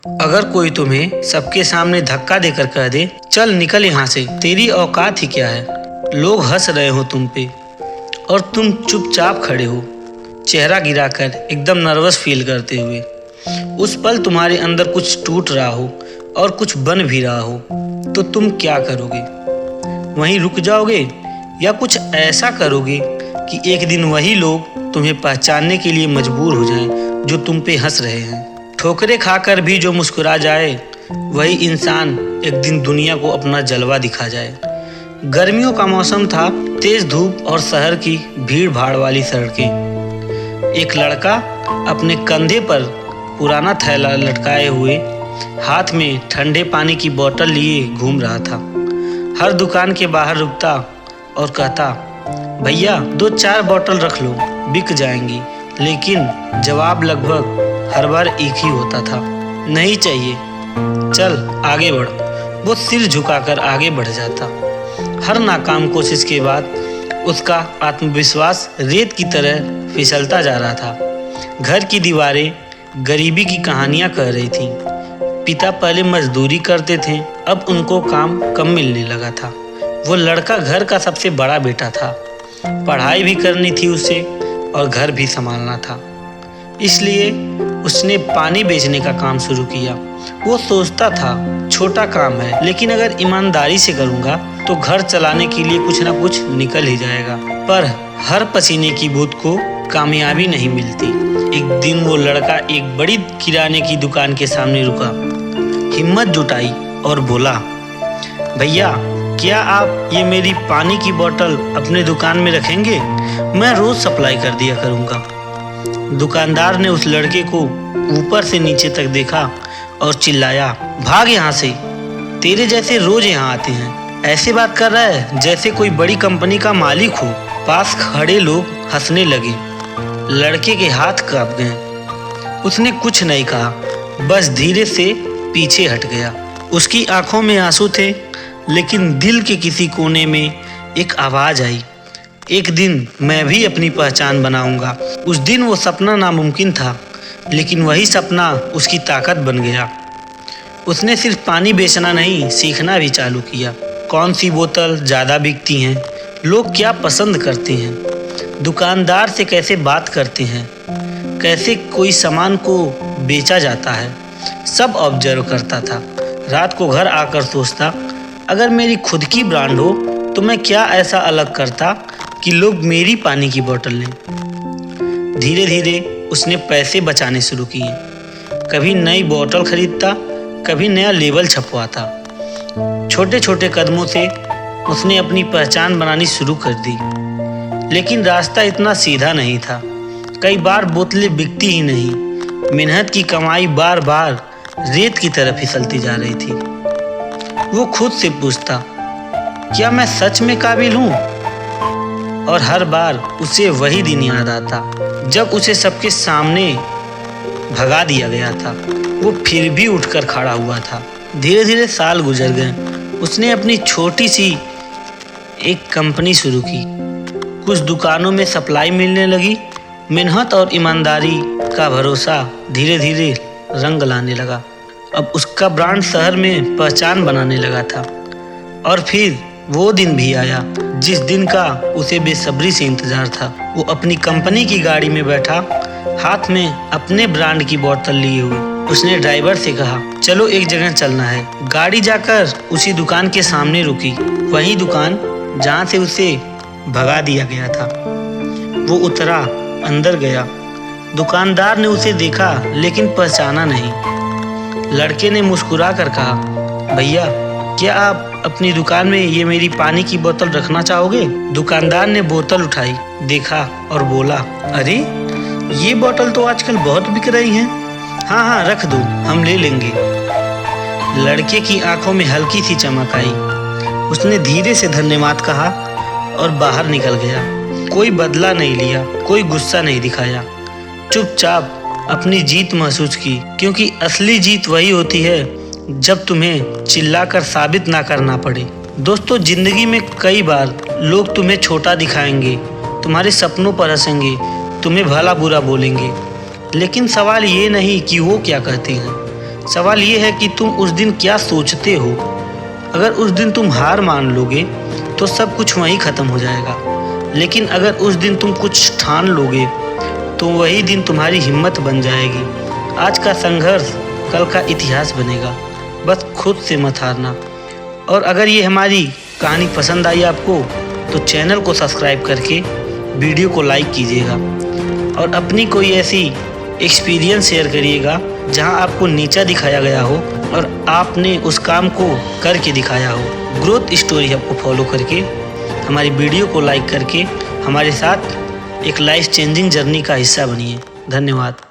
अगर कोई तुम्हें सबके सामने धक्का देकर कह दे चल निकल यहाँ से, तेरी औकात ही क्या है। लोग हंस रहे हो तुम पे और तुम चुपचाप खड़े हो, चेहरा गिराकर एकदम नर्वस फील करते हुए। उस पल तुम्हारे अंदर कुछ टूट रहा हो और कुछ बन भी रहा हो, तो तुम क्या करोगे? वहीं रुक जाओगे या कुछ ऐसा करोगे कि एक दिन वही लोग तुम्हें पहचानने के लिए मजबूर हो जाएं जो तुम पे हंस रहे हैं। ठोकरें खाकर भी जो मुस्कुरा जाए वही इंसान एक दिन दुनिया को अपना जलवा दिखा जाए। गर्मियों का मौसम था, तेज धूप और शहर की भीड़ भाड़ वाली सड़कें। एक लड़का अपने कंधे पर पुराना थैला लटकाए हुए हाथ में ठंडे पानी की बोतल लिए घूम रहा था। हर दुकान के बाहर रुकता और कहता, भैया 2-4 बोतल रख लो, बिक जाएंगी। लेकिन जवाब लगभग हर बार एक ही होता था, नहीं चाहिए, चल आगे बढ़। वो सिर झुकाकर आगे बढ़ जाता। हर नाकाम कोशिश के बाद उसका आत्मविश्वास रेत की तरह फिसलता जा रहा था। घर की दीवारें गरीबी की कहानियां कह रही थीं। पिता पहले मजदूरी करते थे, अब उनको काम कम मिलने लगा था। वो लड़का घर का सबसे बड़ा बेटा था, पढ़ाई भी करनी थी उसे और घर भी संभालना था। इसलिए उसने पानी बेचने का काम शुरू किया। वो सोचता था छोटा काम है, लेकिन अगर ईमानदारी से करूँगा तो घर चलाने के लिए कुछ ना कुछ निकल ही जाएगा। पर हर पसीने की बूंद को कामयाबी नहीं मिलती। एक दिन वो लड़का एक बड़ी किराने की दुकान के सामने रुका, हिम्मत जुटाई और बोला, भैया क्या आप ये मेरी पानी की बोतल अपने दुकान में रखेंगे? मैं रोज सप्लाई कर दिया करूँगा। दुकानदार ने उस लड़के को ऊपर से नीचे तक देखा और चिल्लाया, भाग यहाँ से, तेरे जैसे रोज यहाँ आते हैं। ऐसे बात कर रहा है जैसे कोई बड़ी कंपनी का मालिक हो। पास खड़े लोग हंसने लगे, लड़के के हाथ कांप गए। उसने कुछ नहीं कहा, बस धीरे से पीछे हट गया। उसकी आंखों में आंसू थे, लेकिन दिल के किसी कोने में एक आवाज़ आई, एक दिन मैं भी अपनी पहचान बनाऊंगा। उस दिन वो सपना नामुमकिन था, लेकिन वही सपना उसकी ताकत बन गया। उसने सिर्फ पानी बेचना नहीं, सीखना भी चालू किया। कौन सी बोतल ज़्यादा बिकती हैं, लोग क्या पसंद करते हैं, दुकानदार से कैसे बात करते हैं, कैसे कोई सामान को बेचा जाता है, सब ऑब्जर्व करता था। रात को घर आकर सोचता, अगर मेरी खुद की ब्रांड हो तो मैं क्या ऐसा अलग करता कि लोग मेरी पानी की बोतल लें। धीरे धीरे उसने पैसे बचाने शुरू किए। कभी नई बोतल खरीदता, कभी नया लेबल छपवाता। छोटे छोटे कदमों से उसने अपनी पहचान बनानी शुरू कर दी। लेकिन रास्ता इतना सीधा नहीं था। कई बार बोतलें बिकती ही नहीं, मेहनत की कमाई बार बार रेत की तरफ फिसलती जा रही थी। वो खुद से पूछता, क्या मैं सच में काबिल हूँ? और हर बार उसे वही दिन याद आता जब उसे सबके सामने भगा दिया गया था। वो फिर भी उठकर खड़ा हुआ था। धीरे धीरे साल गुजर गए। उसने अपनी छोटी सी एक कंपनी शुरू की। कुछ दुकानों में सप्लाई मिलने लगी। मेहनत और ईमानदारी का भरोसा धीरे धीरे रंग लाने लगा। अब उसका ब्रांड शहर में पहचान बनाने लगा था। और फिर वो दिन भी आया जिस दिन का उसे बेसब्री से इंतजार था। वो अपनी कंपनी की गाड़ी में बैठा, हाथ में अपने ब्रांड की बोतल लिए हुए। उसने ड्राइवर से कहा, चलो एक जगह चलना है। गाड़ी जाकर उसी दुकान के सामने रुकी, वही दुकान जहाँ से उसे भगा दिया गया था। वो उतरा, अंदर गया। दुकानदार ने उसे देखा लेकिन पहचाना नहीं। लड़के ने मुस्कुरा कर कहा, भैया क्या आप अपनी दुकान में ये मेरी पानी की बोतल रखना चाहोगे? दुकानदार ने बोतल उठाई, देखा और बोला, अरे ये बोतल तो आजकल बहुत बिक रही हैं। हाँ हाँ रख दो, हम ले लेंगे। लड़के की आंखों में हल्की सी चमक आई। उसने धीरे से धन्यवाद कहा और बाहर निकल गया। कोई बदला नहीं लिया, कोई गुस्सा नहीं दिखाया, चुपचाप अपनी जीत महसूस की। क्योंकि असली जीत वही होती है जब तुम्हें चिल्लाकर साबित ना करना पड़े। दोस्तों, जिंदगी में कई बार लोग तुम्हें छोटा दिखाएंगे, तुम्हारे सपनों पर हंसेंगे, तुम्हें भला बुरा बोलेंगे, लेकिन सवाल ये नहीं कि वो क्या कहते हैं, सवाल ये है कि तुम उस दिन क्या सोचते हो। अगर उस दिन तुम हार मान लोगे तो सब कुछ वहीं ख़त्म हो जाएगा, लेकिन अगर उस दिन तुम कुछ ठान लोगे तो वही दिन तुम्हारी हिम्मत बन जाएगी। आज का संघर्ष कल का इतिहास बनेगा, बस खुद से मत हारना। और अगर ये हमारी कहानी पसंद आई आपको तो चैनल को सब्सक्राइब करके वीडियो को लाइक कीजिएगा और अपनी कोई ऐसी एक्सपीरियंस शेयर करिएगा जहां आपको नीचा दिखाया गया हो और आपने उस काम को करके दिखाया हो। ग्रोथ स्टोरी आपको फॉलो करके हमारी वीडियो को लाइक करके हमारे साथ एक लाइफ चेंजिंग जर्नी का हिस्सा बनिए। धन्यवाद।